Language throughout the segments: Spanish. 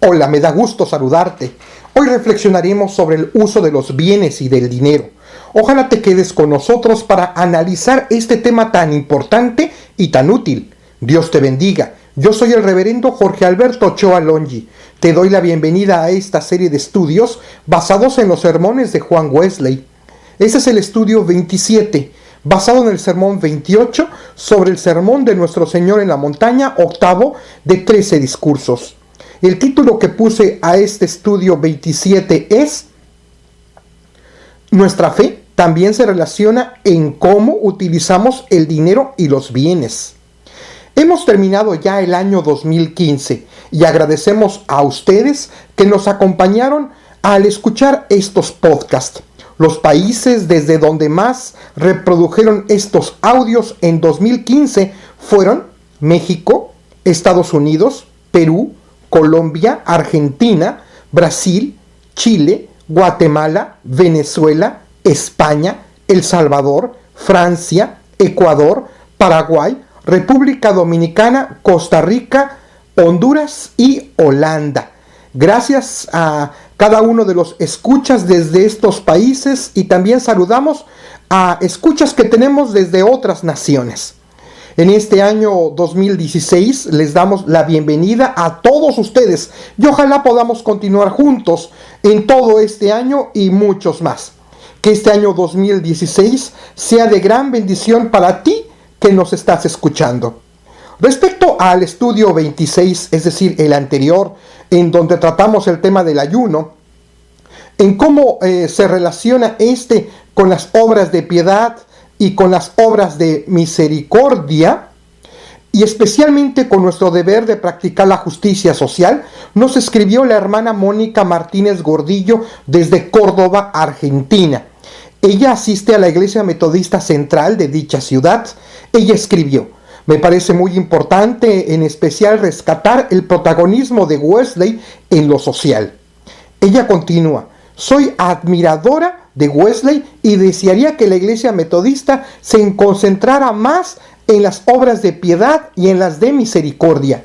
Hola, me da gusto saludarte. Hoy reflexionaremos sobre el uso de los bienes y del dinero. Ojalá te quedes con nosotros para analizar este tema tan importante y tan útil. Dios te bendiga. Yo soy el reverendo Jorge Alberto Ochoa Longi. Te doy la bienvenida a esta serie de estudios basados en los sermones de Juan Wesley. Este es el estudio 27, basado en el sermón 28 sobre el sermón de nuestro Señor en la montaña, octavo de 13 discursos. El título que puse a este estudio 27 es: Nuestra fe también se relaciona en cómo utilizamos el dinero y los bienes. Hemos terminado ya el año 2015 y agradecemos a ustedes que nos acompañaron al escuchar estos podcasts. Los países desde donde más reprodujeron estos audios en 2015 fueron México, Estados Unidos, Perú, Colombia, Argentina, Brasil, Chile, Guatemala, Venezuela, España, El Salvador, Francia, Ecuador, Paraguay, República Dominicana, Costa Rica, Honduras y Holanda. Gracias a cada uno de los escuchas desde estos países y también saludamos a escuchas que tenemos desde otras naciones. En este año 2016 les damos la bienvenida a todos ustedes y ojalá podamos continuar juntos en todo este año y muchos más. Que este año 2016 sea de gran bendición para ti que nos estás escuchando. Respecto al estudio 26, es decir, el anterior, en donde tratamos el tema del ayuno, en cómo se relaciona este con las obras de piedad y con las obras de misericordia, y especialmente con nuestro deber de practicar la justicia social, nos escribió la hermana Mónica Martínez Gordillo desde Córdoba, Argentina. Ella asiste a la Iglesia Metodista Central de dicha ciudad. Ella escribió: me parece muy importante en especial rescatar el protagonismo de Wesley en lo social. Ella continúa: soy admiradora de Wesley y desearía que la Iglesia Metodista se concentrara más en las obras de piedad y en las de misericordia.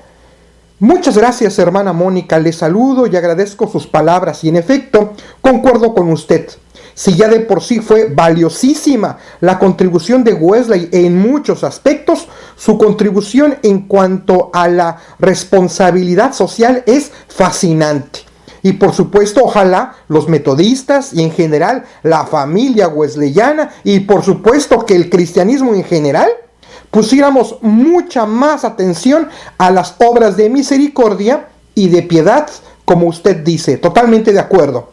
Muchas gracias, hermana Mónica, le saludo y agradezco sus palabras y en efecto, concuerdo con usted. Si ya de por sí fue valiosísima la contribución de Wesley en muchos aspectos, su contribución en cuanto a la responsabilidad social es fascinante. Y por supuesto, ojalá los metodistas y en general la familia wesleyana y por supuesto que el cristianismo en general pusiéramos mucha más atención a las obras de misericordia y de piedad, como usted dice. Totalmente de acuerdo.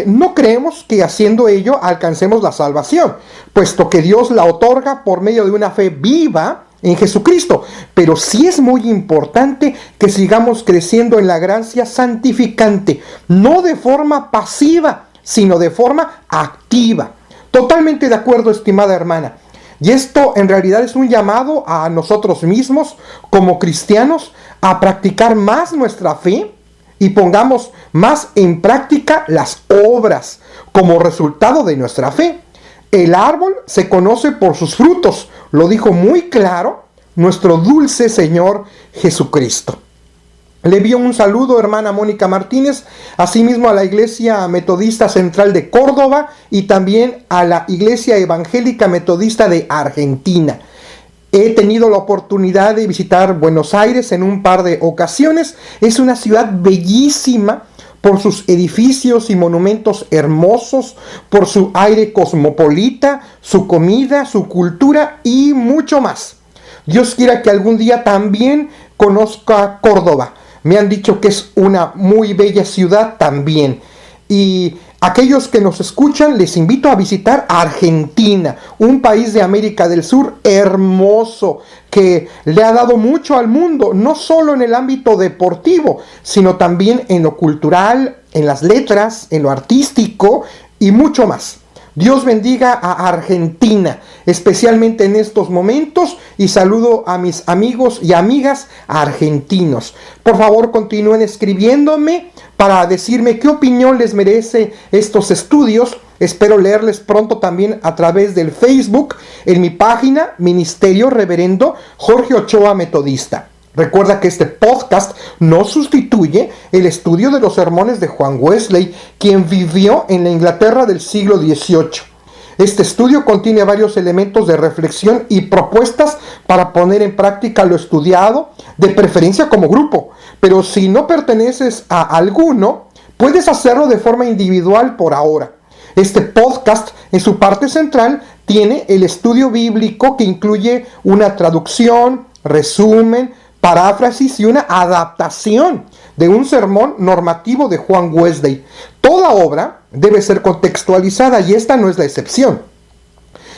No creemos que haciendo ello alcancemos la salvación, puesto que Dios la otorga por medio de una fe viva en Jesucristo, pero sí es muy importante que sigamos creciendo en la gracia santificante, no de forma pasiva, sino de forma activa. Totalmente de acuerdo, estimada hermana. Y esto en realidad es un llamado a nosotros mismos como cristianos a practicar más nuestra fe y pongamos más en práctica las obras como resultado de nuestra fe. El árbol se conoce por sus frutos, lo dijo muy claro nuestro dulce Señor Jesucristo. Le envío un saludo, hermana Mónica Martínez, asimismo a la Iglesia Metodista Central de Córdoba y también a la Iglesia Evangélica Metodista de Argentina. He tenido la oportunidad de visitar Buenos Aires en un par de ocasiones. Es una ciudad bellísima por sus edificios y monumentos hermosos, por su aire cosmopolita, su comida, su cultura y mucho más. Dios quiera que algún día también conozca Córdoba. Me han dicho que es una muy bella ciudad también. Y aquellos que nos escuchan, les invito a visitar Argentina, un país de América del Sur hermoso, que le ha dado mucho al mundo, no solo en el ámbito deportivo, sino también en lo cultural, en las letras, en lo artístico y mucho más. Dios bendiga a Argentina, especialmente en estos momentos, y saludo a mis amigos y amigas argentinos. Por favor, continúen escribiéndome para decirme qué opinión les merece estos estudios. Espero leerles pronto también a través del Facebook, en mi página Ministerio Reverendo Jorge Ochoa Metodista. Recuerda que este podcast no sustituye el estudio de los sermones de Juan Wesley, quien vivió en la Inglaterra del siglo XVIII. Este estudio contiene varios elementos de reflexión y propuestas para poner en práctica lo estudiado, de preferencia como grupo. Pero si no perteneces a alguno, puedes hacerlo de forma individual por ahora. Este podcast, en su parte central, tiene el estudio bíblico que incluye una traducción, resumen, paráfrasis y una adaptación de un sermón normativo de Juan Wesley. Toda obra debe ser contextualizada y esta no es la excepción.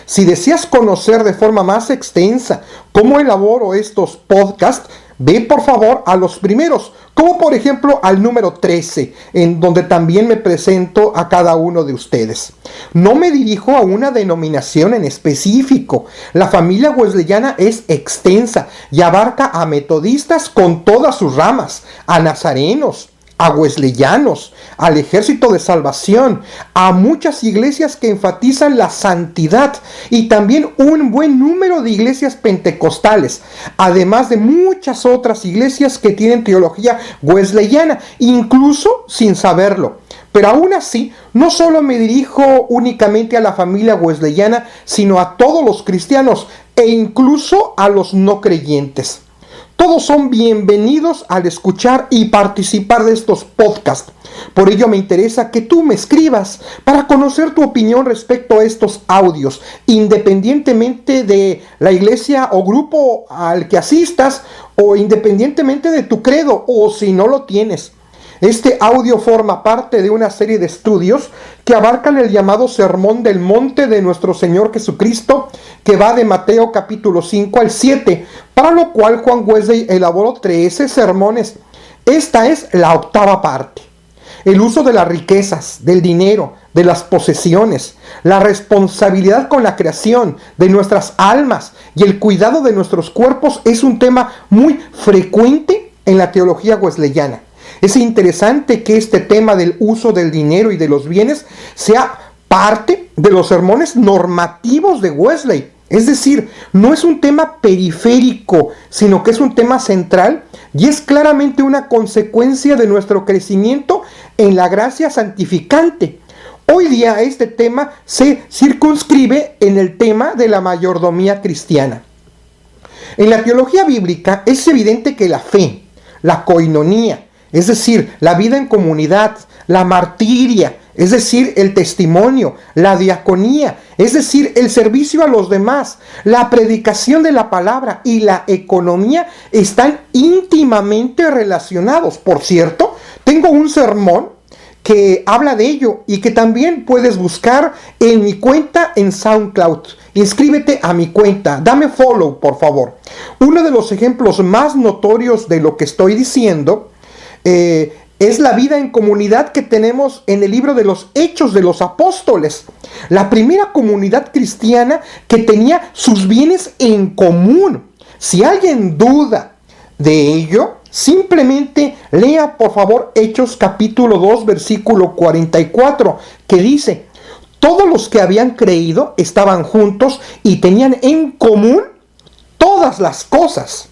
Si deseas conocer de forma más extensa cómo elaboro estos podcasts, ve por favor a los primeros, como por ejemplo al número 13, en donde también me presento a cada uno de ustedes. No me dirijo a una denominación en específico. La familia wesleyana es extensa y abarca a metodistas con todas sus ramas, a nazarenos, a wesleyanos, al Ejército de Salvación, a muchas iglesias que enfatizan la santidad y también un buen número de iglesias pentecostales, además de muchas otras iglesias que tienen teología wesleyana, incluso sin saberlo. Pero aún así, no solo me dirijo únicamente a la familia wesleyana, sino a todos los cristianos e incluso a los no creyentes. Todos son bienvenidos al escuchar y participar de estos podcasts. Por ello me interesa que tú me escribas para conocer tu opinión respecto a estos audios, independientemente de la iglesia o grupo al que asistas o independientemente de tu credo o si no lo tienes. Este audio forma parte de una serie de estudios que abarcan el llamado Sermón del Monte de nuestro Señor Jesucristo, que va de Mateo capítulo 5 al 7, para lo cual Juan Wesley elaboró 13 sermones. Esta es la octava parte. El uso de las riquezas, del dinero, de las posesiones, la responsabilidad con la creación de nuestras almas y el cuidado de nuestros cuerpos es un tema muy frecuente en la teología wesleyana. Es interesante que este tema del uso del dinero y de los bienes sea parte de los sermones normativos de Wesley. Es decir, no es un tema periférico, sino que es un tema central y es claramente una consecuencia de nuestro crecimiento en la gracia santificante. Hoy día este tema se circunscribe en el tema de la mayordomía cristiana. En la teología bíblica es evidente que la fe, la coinonía, es decir, la vida en comunidad, la martiria, es decir, el testimonio, la diaconía, es decir, el servicio a los demás, la predicación de la palabra y la economía están íntimamente relacionados. Por cierto, tengo un sermón que habla de ello y que también puedes buscar en mi cuenta en SoundCloud. Inscríbete a mi cuenta, dame follow por favor. Uno de los ejemplos más notorios de lo que estoy diciendo es la vida en comunidad que tenemos en el libro de los Hechos de los Apóstoles. La primera comunidad cristiana que tenía sus bienes en común. Si alguien duda de ello, simplemente lea por favor Hechos capítulo 2 versículo 44, que dice: todos los que habían creído estaban juntos y tenían en común todas las cosas.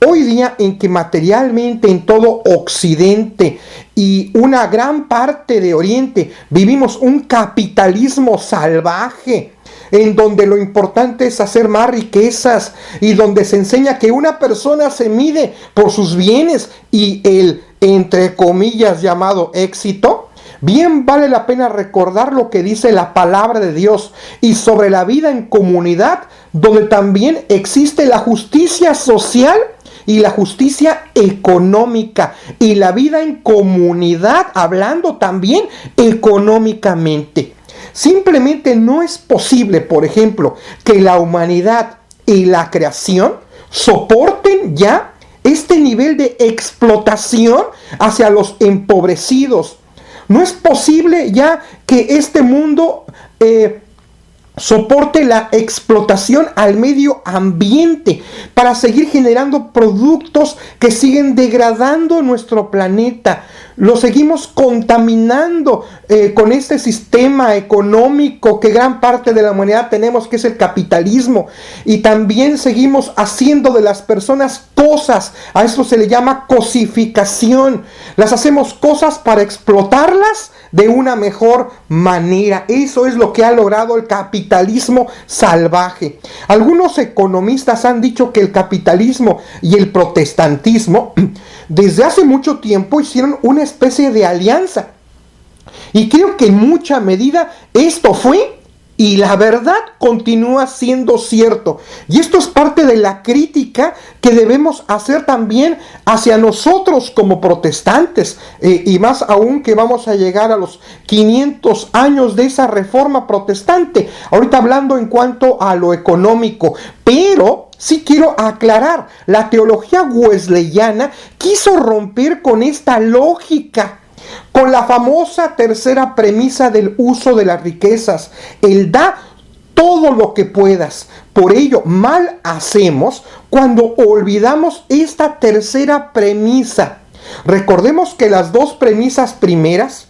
Hoy día en que materialmente en todo Occidente y una gran parte de Oriente vivimos un capitalismo salvaje, en donde lo importante es hacer más riquezas y donde se enseña que una persona se mide por sus bienes y el, entre comillas, llamado éxito, bien vale la pena recordar lo que dice la palabra de Dios y sobre la vida en comunidad, donde también existe la justicia social y la justicia económica y la vida en comunidad, hablando también económicamente. Simplemente no es posible, por ejemplo, que la humanidad y la creación soporten ya este nivel de explotación hacia los empobrecidos. No es posible ya que este mundo soporte la explotación al medio ambiente para seguir generando productos que siguen degradando nuestro planeta. Lo seguimos contaminando con este sistema económico que gran parte de la humanidad tenemos, que es el capitalismo. Y también seguimos haciendo de las personas cosas. A esto se le llama cosificación. Las hacemos cosas para explotarlas de una mejor manera. Eso es lo que ha logrado el capitalismo salvaje. Algunos economistas han dicho que el capitalismo y el protestantismo desde hace mucho tiempo hicieron una especie de alianza. Y creo que en mucha medida esto fue, y la verdad continúa siendo cierto. Y esto es parte de la crítica que debemos hacer también hacia nosotros como protestantes. Y más aún que vamos a llegar a los 500 años de esa reforma protestante. Ahorita hablando en cuanto a lo económico. Pero sí quiero aclarar, la teología wesleyana quiso romper con esta lógica, con la famosa tercera premisa del uso de las riquezas. Él da todo lo que puedas. Por ello, mal hacemos cuando olvidamos esta tercera premisa. Recordemos que las dos premisas primeras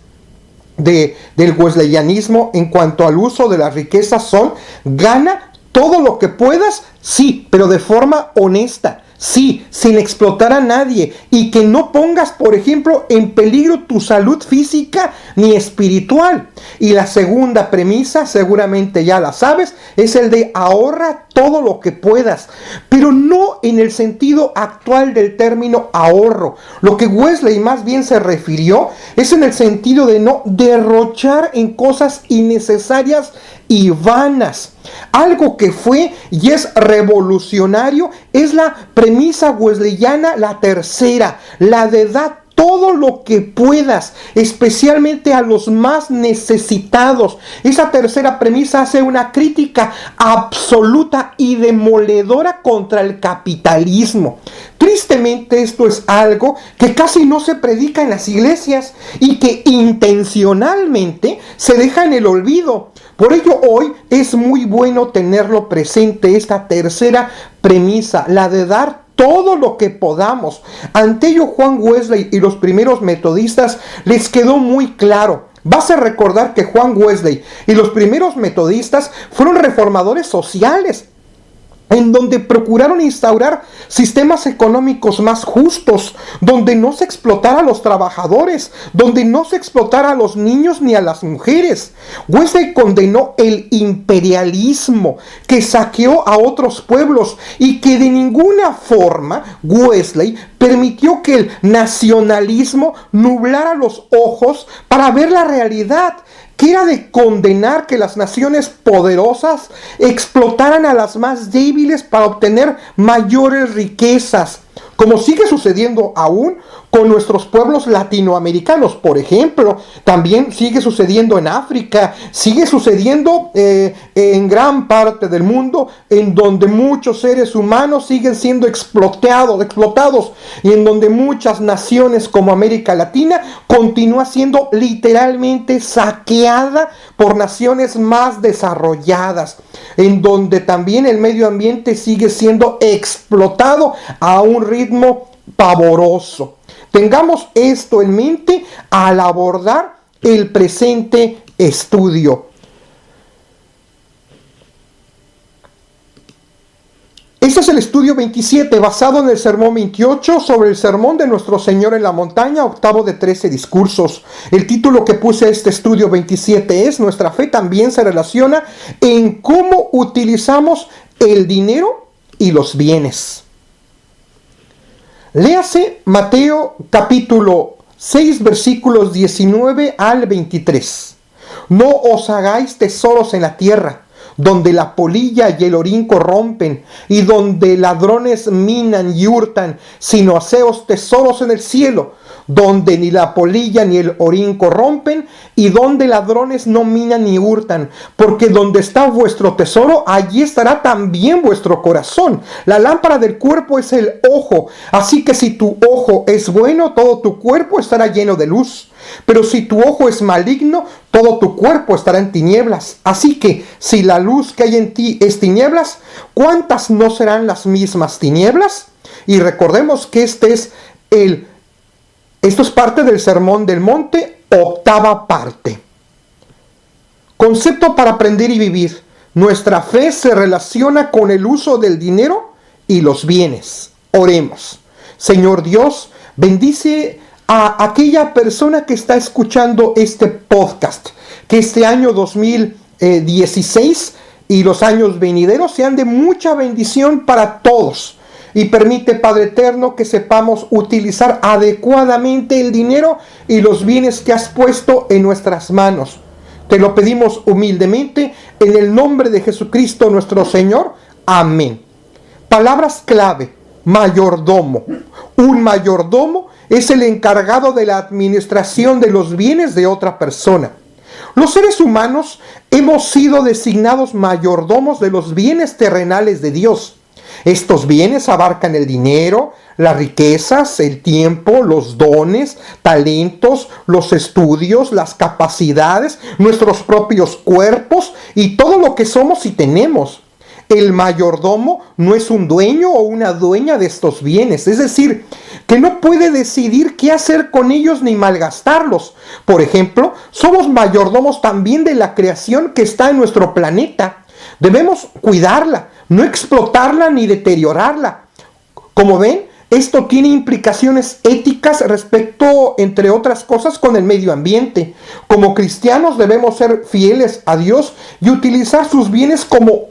del wesleyanismo en cuanto al uso de las riquezas son: gana todo lo que puedas, sí, pero de forma honesta. Sí, sin explotar a nadie, y que no pongas, por ejemplo, en peligro tu salud física ni espiritual. Y la segunda premisa, seguramente ya la sabes, es el de ahorra todo lo que puedas, pero no en el sentido actual del término ahorro. Lo que Wesley más bien se refirió es en el sentido de no derrochar en cosas innecesarias y vanas. Algo que fue y es revolucionario es la premisa wesleyana, la tercera, la de dar todo lo que puedas, especialmente a los más necesitados. Esa tercera premisa hace una crítica absoluta y demoledora contra el capitalismo. Tristemente, esto es algo que casi no se predica en las iglesias y que intencionalmente se deja en el olvido. Por ello, hoy es muy bueno tenerlo presente, esta tercera premisa, la de dar todo lo que podamos. Ante ello, Juan Wesley y los primeros metodistas les quedó muy claro. Vas a recordar que Juan Wesley y los primeros metodistas fueron reformadores sociales, en donde procuraron instaurar sistemas económicos más justos, donde no se explotara a los trabajadores, donde no se explotara a los niños ni a las mujeres. Wesley condenó el imperialismo que saqueó a otros pueblos y que de ninguna forma Wesley permitió que el nacionalismo nublara los ojos para ver la realidad, que era de condenar que las naciones poderosas explotaran a las más débiles para obtener mayores riquezas, como sigue sucediendo aún con nuestros pueblos latinoamericanos, por ejemplo. También sigue sucediendo en África, sigue sucediendo en gran parte del mundo, en donde muchos seres humanos siguen siendo explotados, y en donde muchas naciones como América Latina continúa siendo literalmente saqueada por naciones más desarrolladas, en donde también el medio ambiente sigue siendo explotado a un ritmo pavoroso. Tengamos esto en mente al abordar el presente estudio. Este es el estudio 27, basado en el sermón 28 sobre el sermón de nuestro Señor en la montaña, octavo de 13 discursos. El título que puse a este estudio 27 es: Nuestra fe también se relaciona en cómo utilizamos el dinero y los bienes. Léase Mateo capítulo 6 versículos 19 al 23. No os hagáis tesoros en la tierra, donde la polilla y el orín corrompen, y donde ladrones minan y hurtan, sino haceos tesoros en el cielo, donde ni la polilla ni el orín corrompen, y donde ladrones no minan ni hurtan, porque donde está vuestro tesoro, allí estará también vuestro corazón. La lámpara del cuerpo es el ojo, así que si tu ojo es bueno, todo tu cuerpo estará lleno de luz. Pero si tu ojo es maligno, todo tu cuerpo estará en tinieblas. Así que, si la luz que hay en ti es tinieblas, ¿cuántas no serán las mismas tinieblas? Y recordemos que esto es parte del Sermón del Monte, octava parte. Concepto para aprender y vivir. Nuestra fe se relaciona con el uso del dinero y los bienes. Oremos. Señor Dios, bendice a aquella persona que está escuchando este podcast, que este año 2016 y los años venideros sean de mucha bendición para todos. Y permite, Padre Eterno, que sepamos utilizar adecuadamente el dinero y los bienes que has puesto en nuestras manos. Te lo pedimos humildemente en el nombre de Jesucristo nuestro Señor. Amén. Palabras clave: mayordomo. Un mayordomo es el encargado de la administración de los bienes de otra persona. Los seres humanos hemos sido designados mayordomos de los bienes terrenales de Dios. Estos bienes abarcan el dinero, las riquezas, el tiempo, los dones, talentos, los estudios, las capacidades, nuestros propios cuerpos y todo lo que somos y tenemos. El mayordomo no es un dueño o una dueña de estos bienes, es decir, que no puede decidir qué hacer con ellos ni malgastarlos. Por ejemplo, somos mayordomos también de la creación que está en nuestro planeta. Debemos cuidarla, no explotarla ni deteriorarla. Como ven, esto tiene implicaciones éticas respecto, entre otras cosas, con el medio ambiente. Como cristianos debemos ser fieles a Dios y utilizar sus bienes como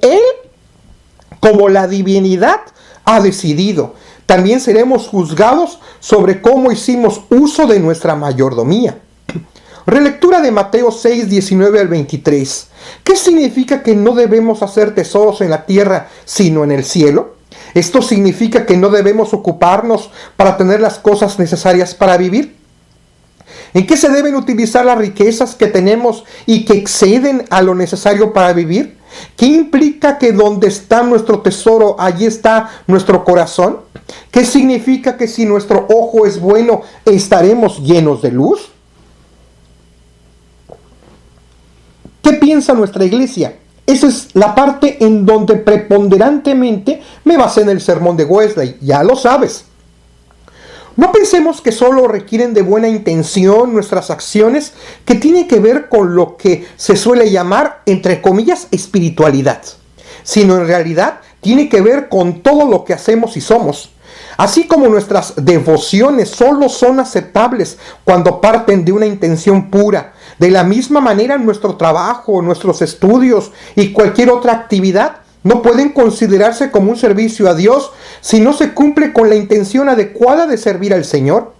la divinidad ha decidido. También seremos juzgados sobre cómo hicimos uso de nuestra mayordomía. Relectura de Mateo 6, 19 al 23. ¿Qué significa que no debemos hacer tesoros en la tierra, sino en el cielo? ¿Esto significa que no debemos ocuparnos para tener las cosas necesarias para vivir? ¿En qué se deben utilizar las riquezas que tenemos y que exceden a lo necesario para vivir? ¿Qué implica que donde está nuestro tesoro, allí está nuestro corazón? ¿Qué significa que si nuestro ojo es bueno, estaremos llenos de luz? ¿Qué piensa nuestra iglesia? Esa es la parte en donde preponderantemente me basé en el sermón de Wesley, ya lo sabes. No pensemos que solo requieren de buena intención nuestras acciones, que tiene que ver con lo que se suele llamar, entre comillas, espiritualidad, sino en realidad tiene que ver con todo lo que hacemos y somos. Así como nuestras devociones solo son aceptables cuando parten de una intención pura, de la misma manera nuestro trabajo, nuestros estudios y cualquier otra actividad no pueden considerarse como un servicio a Dios si no se cumple con la intención adecuada de servir al Señor.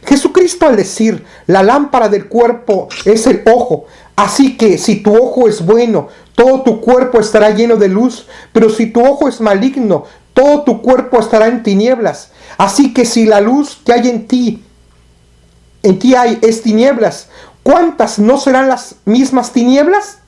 Jesucristo, al decir, la lámpara del cuerpo es el ojo, así que si tu ojo es bueno, todo tu cuerpo estará lleno de luz, pero si tu ojo es maligno, todo tu cuerpo estará en tinieblas. Así que si la luz que hay en ti es tinieblas, ¿cuántas no serán las mismas tinieblas?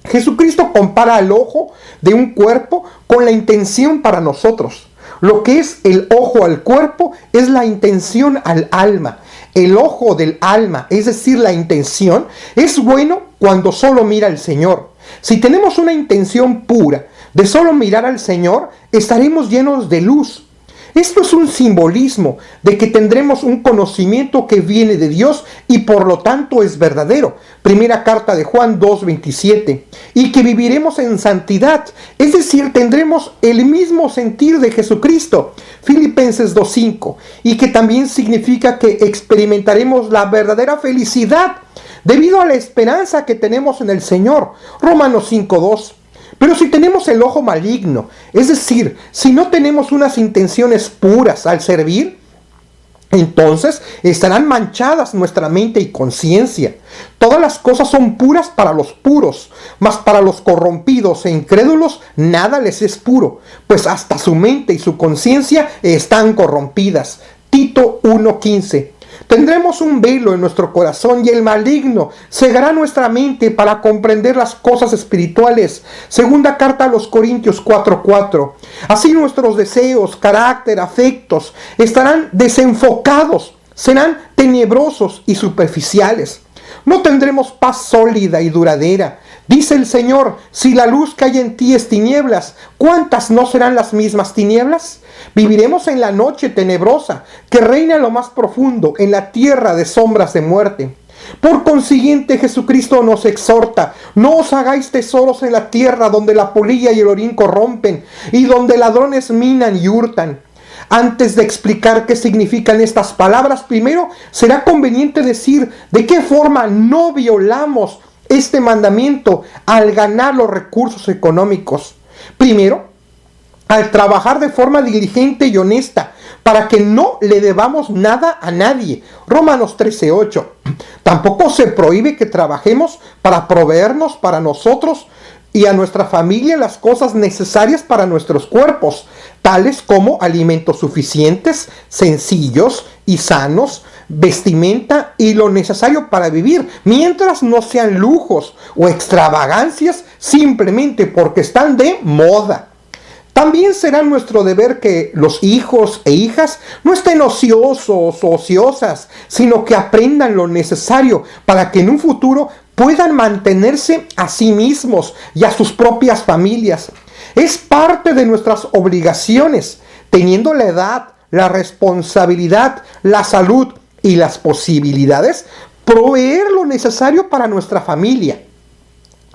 Jesucristo compara al ojo de un cuerpo con la intención para nosotros. Lo que es el ojo al cuerpo es la intención al alma. El ojo del alma, es decir, la intención, es bueno cuando solo mira al Señor. Si tenemos una intención pura de solo mirar al Señor, estaremos llenos de luz. Esto es un simbolismo de que tendremos un conocimiento que viene de Dios y por lo tanto es verdadero. Primera carta de Juan 2:27. Y que viviremos en santidad, es decir, tendremos el mismo sentir de Jesucristo. Filipenses 2:5. Y que también significa que experimentaremos la verdadera felicidad debido a la esperanza que tenemos en el Señor. Romanos 5:2. Pero si tenemos el ojo maligno, es decir, si no tenemos unas intenciones puras al servir, entonces estarán manchadas nuestra mente y conciencia. Todas las cosas son puras para los puros, mas para los corrompidos e incrédulos nada les es puro, pues hasta su mente y su conciencia están corrompidas. Tito 1:15. Tendremos un velo en nuestro corazón y el maligno cegará nuestra mente para comprender las cosas espirituales. Segunda carta a los Corintios 4:4. Así nuestros deseos, carácter, afectos estarán desenfocados, serán tenebrosos y superficiales. No tendremos paz sólida y duradera. Dice el Señor, si la luz que hay en ti es tinieblas, ¿cuántas no serán las mismas tinieblas? Viviremos en la noche tenebrosa, que reina en lo más profundo, en la tierra de sombras de muerte. Por consiguiente, Jesucristo nos exhorta, no os hagáis tesoros en la tierra donde la polilla y el orín corrompen, y donde ladrones minan y hurtan. Antes de explicar qué significan estas palabras, primero será conveniente decir de qué forma no violamos este mandamiento al ganar los recursos económicos. Primero, al trabajar de forma diligente y honesta, para que no le debamos nada a nadie. Romanos 13:8. Tampoco se prohíbe que trabajemos para proveernos para nosotros y a nuestra familia las cosas necesarias para nuestros cuerpos, tales como alimentos suficientes, sencillos y sanos, vestimenta y lo necesario para vivir, mientras no sean lujos o extravagancias simplemente porque están de moda. También será nuestro deber que los hijos e hijas no estén ociosos o ociosas, sino que aprendan lo necesario para que en un futuro puedan mantenerse a sí mismos y a sus propias familias. Es parte de nuestras obligaciones, teniendo la edad, la responsabilidad, la salud y las posibilidades, proveer lo necesario para nuestra familia.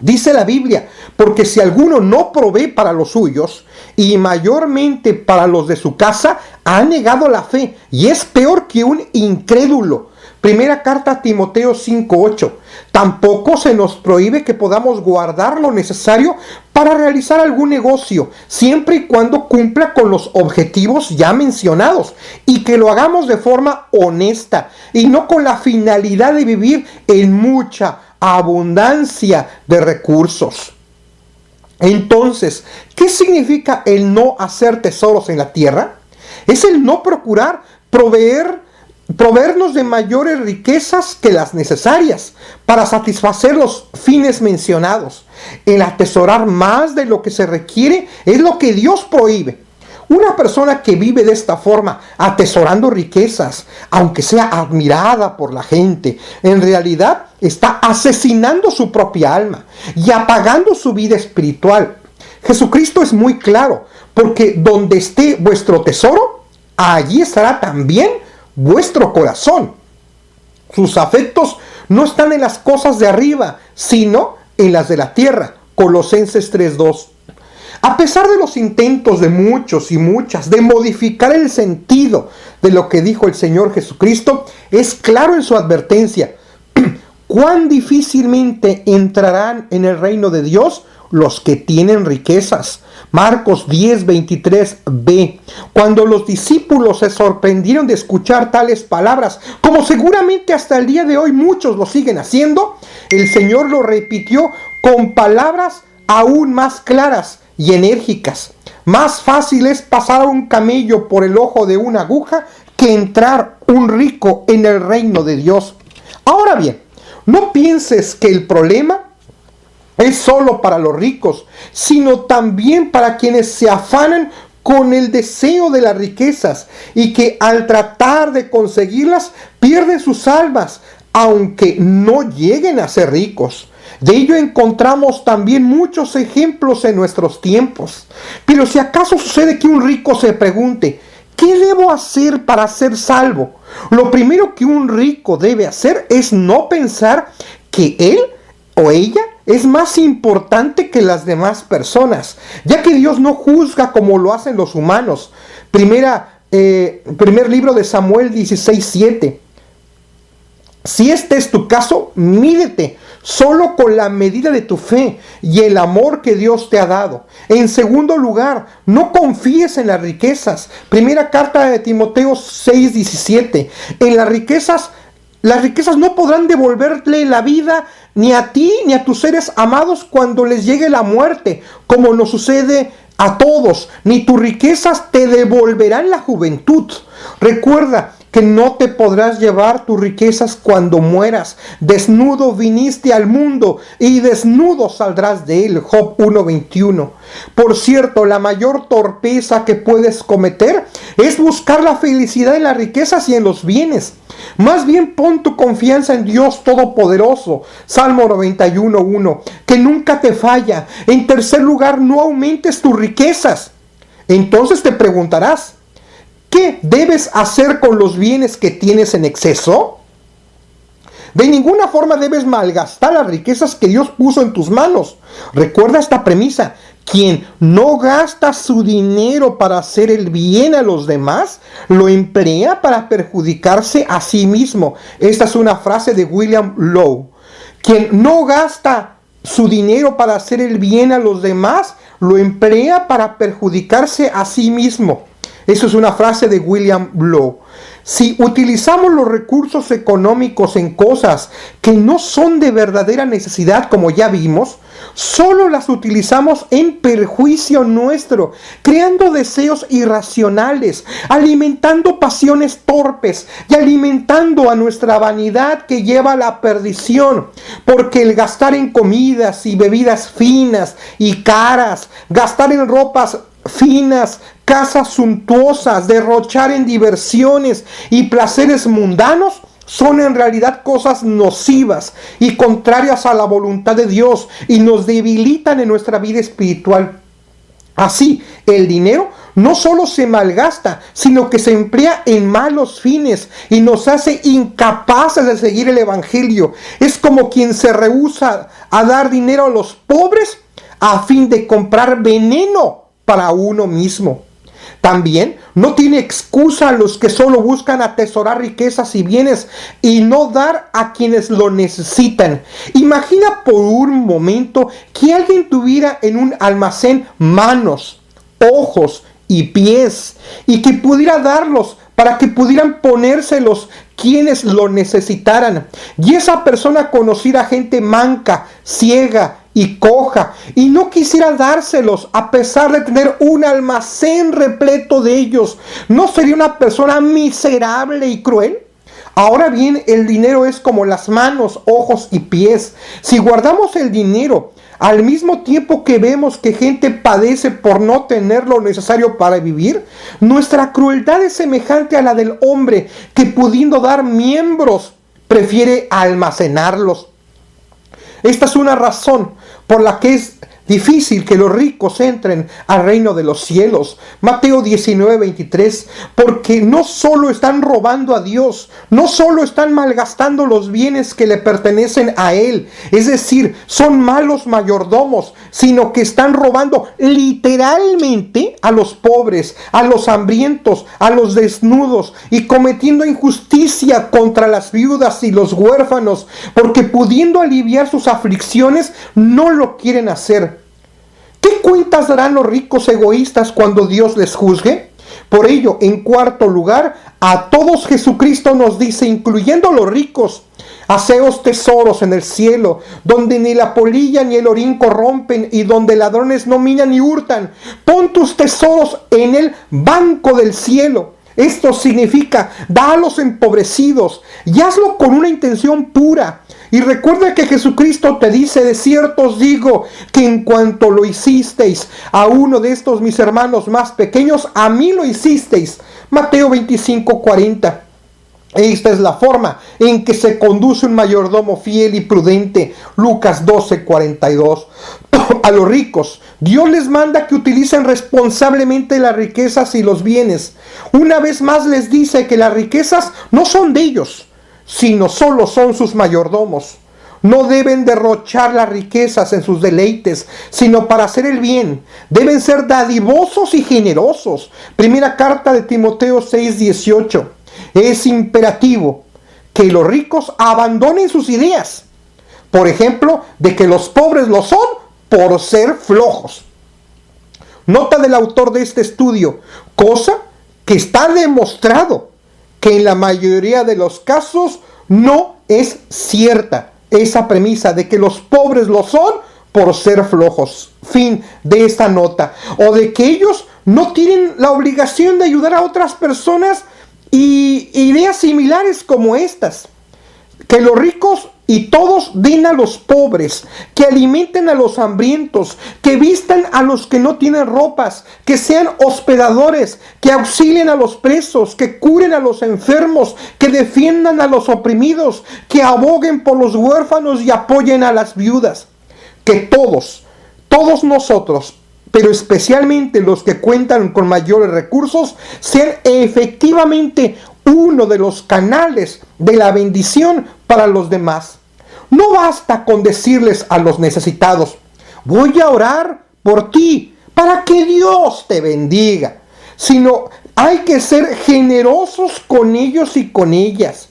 Dice la Biblia, porque si alguno no provee para los suyos, y mayormente para los de su casa, ha negado la fe, y es peor que un incrédulo. Primera carta a Timoteo 5:8. Tampoco se nos prohíbe que podamos guardar lo necesario para realizar algún negocio, siempre y cuando cumpla con los objetivos ya mencionados, y que lo hagamos de forma honesta, y no con la finalidad de vivir en mucha abundancia de recursos. Entonces, ¿qué significa el no hacer tesoros en la tierra? Es el no procurar proveernos de mayores riquezas que las necesarias para satisfacer los fines mencionados. El atesorar más de lo que se requiere es lo que Dios prohíbe. Una persona que vive de esta forma, atesorando riquezas, aunque sea admirada por la gente, en realidad está asesinando su propia alma y apagando su vida espiritual. Jesucristo es muy claro, porque donde esté vuestro tesoro, allí estará también vuestro corazón. Sus afectos no están en las cosas de arriba, sino en las de la tierra. Colosenses 3:2. A pesar de los intentos de muchos y muchas de modificar el sentido de lo que dijo el Señor Jesucristo, es claro en su advertencia: cuán difícilmente entrarán en el reino de Dios los que tienen riquezas. Marcos 10:23b. Cuando los discípulos se sorprendieron de escuchar tales palabras, como seguramente hasta el día de hoy muchos lo siguen haciendo, el Señor lo repitió con palabras aún más claras y enérgicas. Más fácil es pasar a un camello por el ojo de una aguja que entrar un rico en el reino de Dios. Ahora bien, no pienses que el problema es solo para los ricos, sino también para quienes se afanan con el deseo de las riquezas y que al tratar de conseguirlas pierden sus almas, aunque no lleguen a ser ricos. De ello encontramos también muchos ejemplos en nuestros tiempos. Pero si acaso sucede que un rico se pregunte: ¿qué debo hacer para ser salvo? Lo primero que un rico debe hacer es no pensar que él o ella es más importante que las demás personas, ya que Dios no juzga como lo hacen los humanos. Primer libro de Samuel 16:7. Si este es tu caso, mídete solo con la medida de tu fe y el amor que Dios te ha dado. En segundo lugar, no confíes en las riquezas. Primera carta de Timoteo 6:17. En las riquezas no podrán devolverle la vida ni a ti ni a tus seres amados cuando les llegue la muerte, como nos sucede a todos, ni tus riquezas te devolverán la juventud. Recuerda que no te podrás llevar tus riquezas cuando mueras. Desnudo viniste al mundo y desnudo saldrás de él. Job 1:21. Por cierto, la mayor torpeza que puedes cometer es buscar la felicidad en las riquezas y en los bienes. Más bien pon tu confianza en Dios Todopoderoso. Salmo 91:1, que nunca te falla. En tercer lugar, no aumentes tus riquezas. Entonces te preguntarás, ¿qué debes hacer con los bienes que tienes en exceso? De ninguna forma debes malgastar las riquezas que Dios puso en tus manos. Recuerda esta premisa: quien no gasta su dinero para hacer el bien a los demás, lo emplea para perjudicarse a sí mismo. Esta es una frase de William Lowe. Quien no gasta su dinero para hacer el bien a los demás, lo emplea para perjudicarse a sí mismo. Eso es una frase de William Lowe. Si utilizamos los recursos económicos en cosas que no son de verdadera necesidad, como ya vimos, solo las utilizamos en perjuicio nuestro, creando deseos irracionales, alimentando pasiones torpes y alimentando a nuestra vanidad que lleva a la perdición. Porque el gastar en comidas y bebidas finas y caras, gastar en ropas finas, casas suntuosas, derrochar en diversiones y placeres mundanos, son en realidad cosas nocivas y contrarias a la voluntad de Dios y nos debilitan en nuestra vida espiritual. Así, el dinero no solo se malgasta, sino que se emplea en malos fines y nos hace incapaces de seguir el Evangelio. Es como quien se rehúsa a dar dinero a los pobres a fin de comprar veneno para uno mismo. También no tiene excusa a los que solo buscan atesorar riquezas y bienes y no dar a quienes lo necesitan. Imagina por un momento que alguien tuviera en un almacén manos, ojos y pies y que pudiera darlos para que pudieran ponérselos quienes lo necesitaran. Y esa persona conociera gente manca, ciega y coja, y no quisiera dárselos a pesar de tener un almacén repleto de ellos. ¿No sería una persona miserable y cruel? Ahora bien, el dinero es como las manos, ojos y pies. Si guardamos el dinero al mismo tiempo que vemos que gente padece por no tener lo necesario para vivir, nuestra crueldad es semejante a la del hombre que, pudiendo dar miembros, prefiere almacenarlos. Esta es una razón por la que es difícil que los ricos entren al reino de los cielos. Mateo 19:23. Porque no solo están robando a Dios, no solo están malgastando los bienes que le pertenecen a Él, es decir, son malos mayordomos, sino que están robando literalmente a los pobres, a los hambrientos, a los desnudos y cometiendo injusticia contra las viudas y los huérfanos, porque pudiendo aliviar sus aflicciones, no lo quieren hacer. ¿Qué cuentas darán los ricos egoístas cuando Dios les juzgue? Por ello, en cuarto lugar, a todos Jesucristo nos dice, incluyendo a los ricos: haceos tesoros en el cielo, donde ni la polilla ni el orín corrompen y donde ladrones no minan ni hurtan. Pon tus tesoros en el banco del cielo. Esto significa, da a los empobrecidos y hazlo con una intención pura. Y recuerda que Jesucristo te dice: de cierto os digo que en cuanto lo hicisteis a uno de estos mis hermanos más pequeños, a mí lo hicisteis. Mateo 25:40. Esta es la forma en que se conduce un mayordomo fiel y prudente. Lucas 12:42. A los ricos, Dios les manda que utilicen responsablemente las riquezas y los bienes. Una vez más les dice que las riquezas no son de ellos, sino solo son sus mayordomos. No deben derrochar las riquezas en sus deleites, sino para hacer el bien. Deben ser dadivosos y generosos. Primera carta de Timoteo 6:18. Es imperativo que los ricos abandonen sus ideas, por ejemplo, de que los pobres lo son por ser flojos. Nota del autor de este estudio, cosa que está demostrado que en la mayoría de los casos no es cierta esa premisa de que los pobres lo son por ser flojos. Fin de esta nota. O de que ellos no tienen la obligación de ayudar a otras personas y ideas similares como estas. Que los ricos y todos den a los pobres, que alimenten a los hambrientos, que vistan a los que no tienen ropas, que sean hospedadores, que auxilien a los presos, que curen a los enfermos, que defiendan a los oprimidos, que aboguen por los huérfanos y apoyen a las viudas. Que todos nosotros, pero especialmente los que cuentan con mayores recursos, sean efectivamente uno de los canales de la bendición para los demás. No basta con decirles a los necesitados: voy a orar por ti para que Dios te bendiga, sino hay que ser generosos con ellos y con ellas,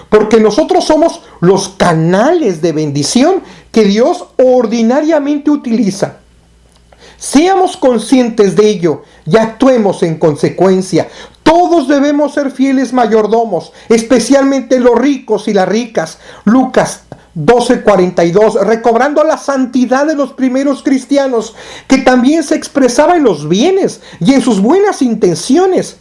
porque nosotros somos los canales de bendición que Dios ordinariamente utiliza. Seamos conscientes de ello y actuemos en consecuencia. Todos debemos ser fieles mayordomos, especialmente los ricos y las ricas. Lucas 12:42, recobrando la santidad de los primeros cristianos, que también se expresaba en los bienes y en sus buenas intenciones.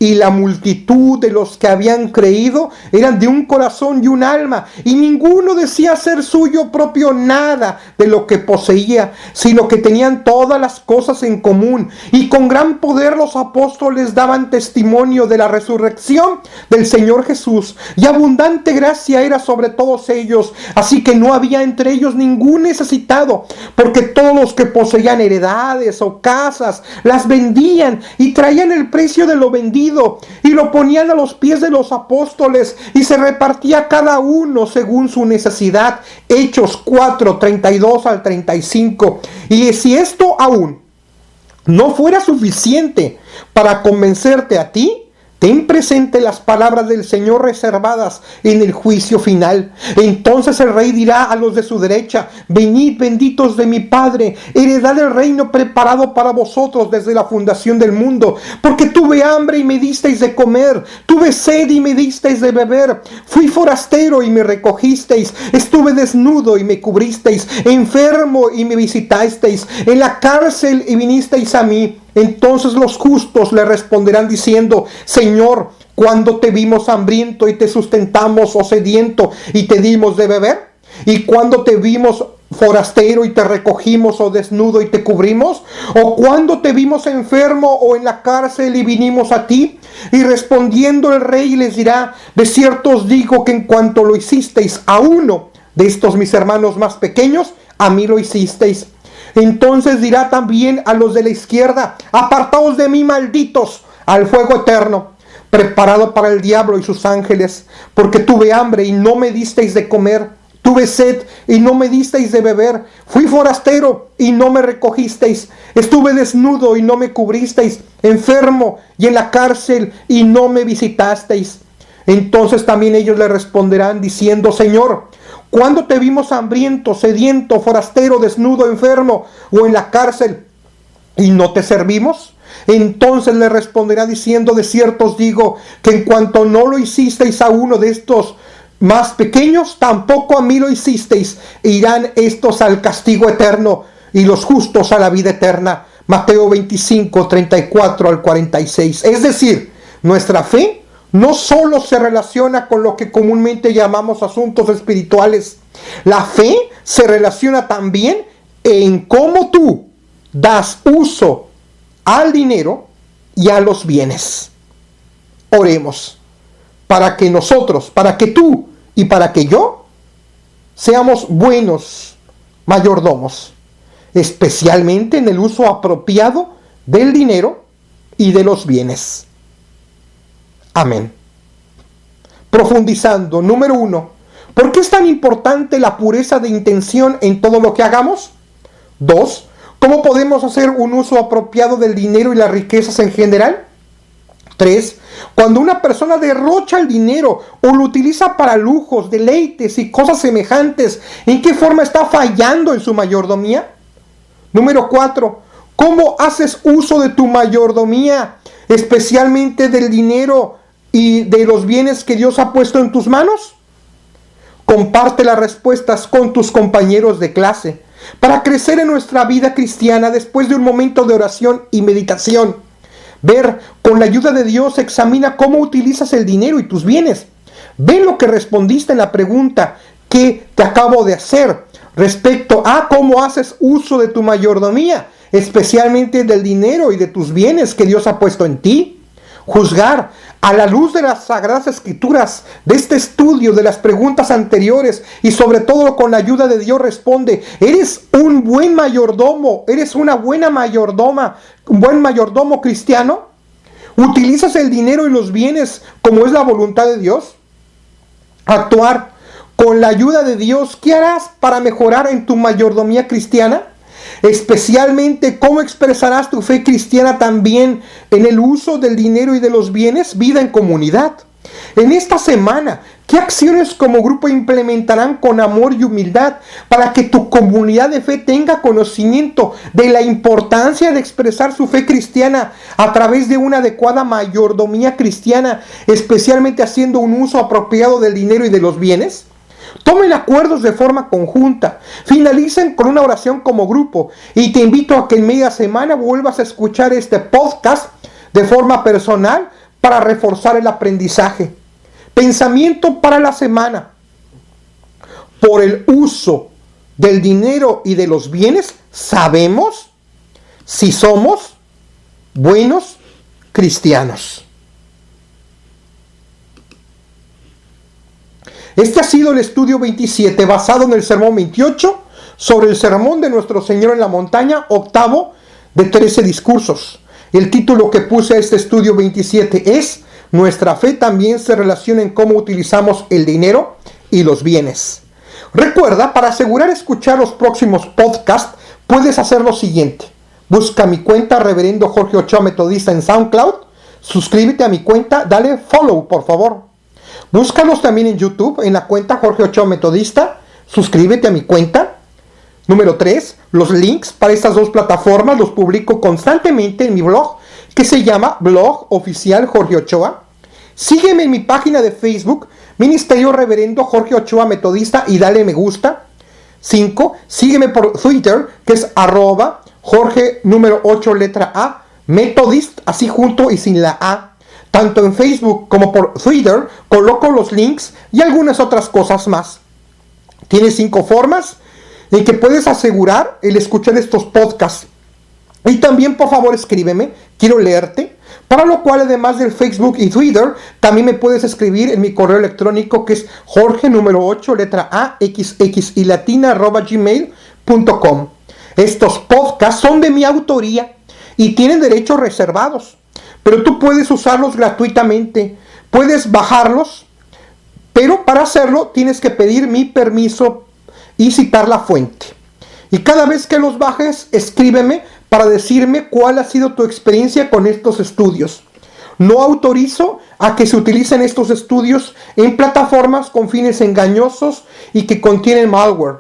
Y la multitud de los que habían creído eran de un corazón y un alma, y ninguno decía ser suyo propio nada de lo que poseía, sino que tenían todas las cosas en común. Y con gran poder los apóstoles daban testimonio de la resurrección del Señor Jesús, y abundante gracia era sobre todos ellos. Así que no había entre ellos ningún necesitado, porque todos los que poseían heredades o casas las vendían y traían el precio de lo vendido y lo ponían a los pies de los apóstoles, y se repartía cada uno según su necesidad. Hechos 4:32 al 35. Y si esto aún no fuera suficiente para convencerte a ti, ten presente las palabras del Señor reservadas en el juicio final. Entonces el rey dirá a los de su derecha: venid, benditos de mi Padre, heredad del reino preparado para vosotros desde la fundación del mundo. Porque tuve hambre y me disteis de comer, tuve sed y me disteis de beber, fui forastero y me recogisteis, estuve desnudo y me cubristeis, enfermo y me visitasteis, en la cárcel y vinisteis a mí. Entonces los justos le responderán diciendo: Señor, ¿cuándo te vimos hambriento y te sustentamos, o sediento y te dimos de beber? ¿Y cuándo te vimos forastero y te recogimos, o desnudo y te cubrimos? ¿O cuándo te vimos enfermo o en la cárcel y vinimos a ti? Y respondiendo el rey les dirá: de cierto os digo que en cuanto lo hicisteis a uno de estos mis hermanos más pequeños, a mí lo hicisteis. Entonces dirá también a los de la izquierda: apartaos de mí, malditos, al fuego eterno, preparado para el diablo y sus ángeles, porque tuve hambre y no me disteis de comer, tuve sed y no me disteis de beber, fui forastero y no me recogisteis, estuve desnudo y no me cubristeis, enfermo y en la cárcel y no me visitasteis. Entonces también ellos le responderán diciendo: Señor, ¿cuándo te vimos hambriento, sediento, forastero, desnudo, enfermo o en la cárcel y no te servimos? Entonces le responderá diciendo: de cierto os digo que en cuanto no lo hicisteis a uno de estos más pequeños, tampoco a mí lo hicisteis. Irán estos al castigo eterno y los justos a la vida eterna. Mateo 25:34 al 46. Es decir, nuestra fe no solo se relaciona con lo que comúnmente llamamos asuntos espirituales. La fe se relaciona también en cómo tú das uso al dinero y a los bienes. Oremos para que nosotros, para que tú y para que yo seamos buenos mayordomos, especialmente en el uso apropiado del dinero y de los bienes. Amén. Profundizando, número 1, ¿por qué es tan importante la pureza de intención en todo lo que hagamos? 2, ¿cómo podemos hacer un uso apropiado del dinero y las riquezas en general? 3, cuando una persona derrocha el dinero o lo utiliza para lujos, deleites y cosas semejantes, ¿en qué forma está fallando en su mayordomía? Número 4, ¿cómo haces uso de tu mayordomía, especialmente del dinero y de los bienes que Dios ha puesto en tus manos? Comparte las respuestas con tus compañeros de clase para crecer en nuestra vida cristiana después de un momento de oración y meditación. Ver, con la ayuda de Dios, examina cómo utilizas el dinero y tus bienes. Ve lo que respondiste en la pregunta que te acabo de hacer respecto a cómo haces uso de tu mayordomía, especialmente del dinero y de tus bienes que Dios ha puesto en ti. Juzgar a la luz de las Sagradas Escrituras, de este estudio, de las preguntas anteriores y sobre todo con la ayuda de Dios responde: ¿eres un buen mayordomo? ¿Eres una buena mayordoma? ¿Un buen mayordomo cristiano? ¿Utilizas el dinero y los bienes como es la voluntad de Dios? Actuar con la ayuda de Dios. ¿Qué harás para mejorar en tu mayordomía cristiana? Especialmente, ¿cómo expresarás tu fe cristiana también en el uso del dinero y de los bienes? Vida en comunidad. En esta semana, ¿qué acciones como grupo implementarán con amor y humildad para que tu comunidad de fe tenga conocimiento de la importancia de expresar su fe cristiana a través de una adecuada mayordomía cristiana, especialmente haciendo un uso apropiado del dinero y de los bienes? Tomen acuerdos de forma conjunta, finalicen con una oración como grupo y te invito a que en media semana vuelvas a escuchar este podcast de forma personal para reforzar el aprendizaje. Pensamiento para la semana. Por el uso del dinero y de los bienes, sabemos si somos buenos cristianos. Este ha sido el estudio 27 basado en el sermón 28 sobre el sermón de nuestro Señor en la montaña, octavo de 13 discursos. El título que puse a este estudio 27 es: nuestra fe también se relaciona en cómo utilizamos el dinero y los bienes. Recuerda, para asegurar escuchar los próximos podcasts, puedes hacer lo siguiente. Busca mi cuenta Reverendo Jorge Ochoa Metodista en SoundCloud, suscríbete a mi cuenta, dale follow por favor. Búscanos también en YouTube en la cuenta Jorge Ochoa Metodista, suscríbete a mi cuenta. Número 3, los links para estas dos plataformas los publico constantemente en mi blog que se llama Blog Oficial Jorge Ochoa. Sígueme en mi página de Facebook, Ministerio Reverendo Jorge Ochoa Metodista, y dale me gusta. 5, sígueme por Twitter, que es @Jorge número 8 letra A, Methodist, así junto y sin la A. Tanto en Facebook como por Twitter coloco los links y algunas otras cosas más. Tienes 5 formas en que puedes asegurar el escuchar estos podcasts. Y también, por favor, escríbeme, quiero leerte. Para lo cual, además del Facebook y Twitter, también me puedes escribir en mi correo electrónico, que es Jorge número 8 letra A XX y latina @gmail.com. Estos podcasts son de mi autoría y tienen derechos reservados, pero tú puedes usarlos gratuitamente, puedes bajarlos, pero para hacerlo tienes que pedir mi permiso y citar la fuente. Y cada vez que los bajes, escríbeme para decirme cuál ha sido tu experiencia con estos estudios. No autorizo a que se utilicen estos estudios en plataformas con fines engañosos y que contienen malware.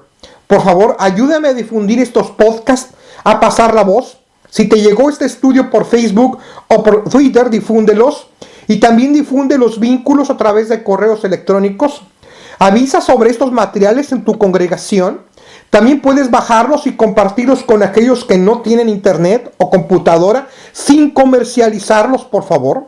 Por favor, ayúdame a difundir estos podcasts, a pasar la voz. Si te llegó este estudio por Facebook o por Twitter, difúndelos. Y también difunde los vínculos a través de correos electrónicos. Avisa sobre estos materiales en tu congregación. También puedes bajarlos y compartirlos con aquellos que no tienen internet o computadora sin comercializarlos, por favor.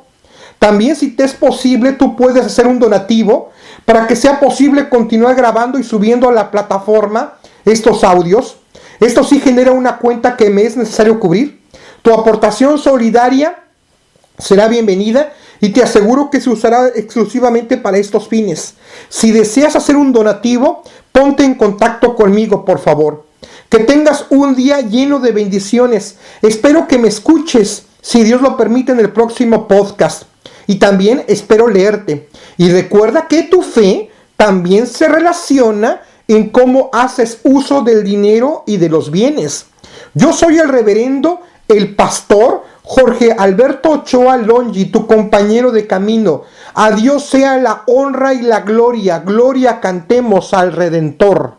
También, si te es posible, tú puedes hacer un donativo para que sea posible continuar grabando y subiendo a la plataforma estos audios. Esto sí genera una cuenta que me es necesario cubrir. Tu aportación solidaria será bienvenida y te aseguro que se usará exclusivamente para estos fines. Si deseas hacer un donativo, ponte en contacto conmigo, por favor. Que tengas un día lleno de bendiciones. Espero que me escuches, si Dios lo permite, en el próximo podcast. Y también espero leerte. Y recuerda que tu fe también se relaciona en cómo haces uso del dinero y de los bienes. Yo soy el reverendo, el pastor Jorge Alberto Ochoa Longi, tu compañero de camino. A Dios sea la honra y la gloria. Gloria cantemos al Redentor.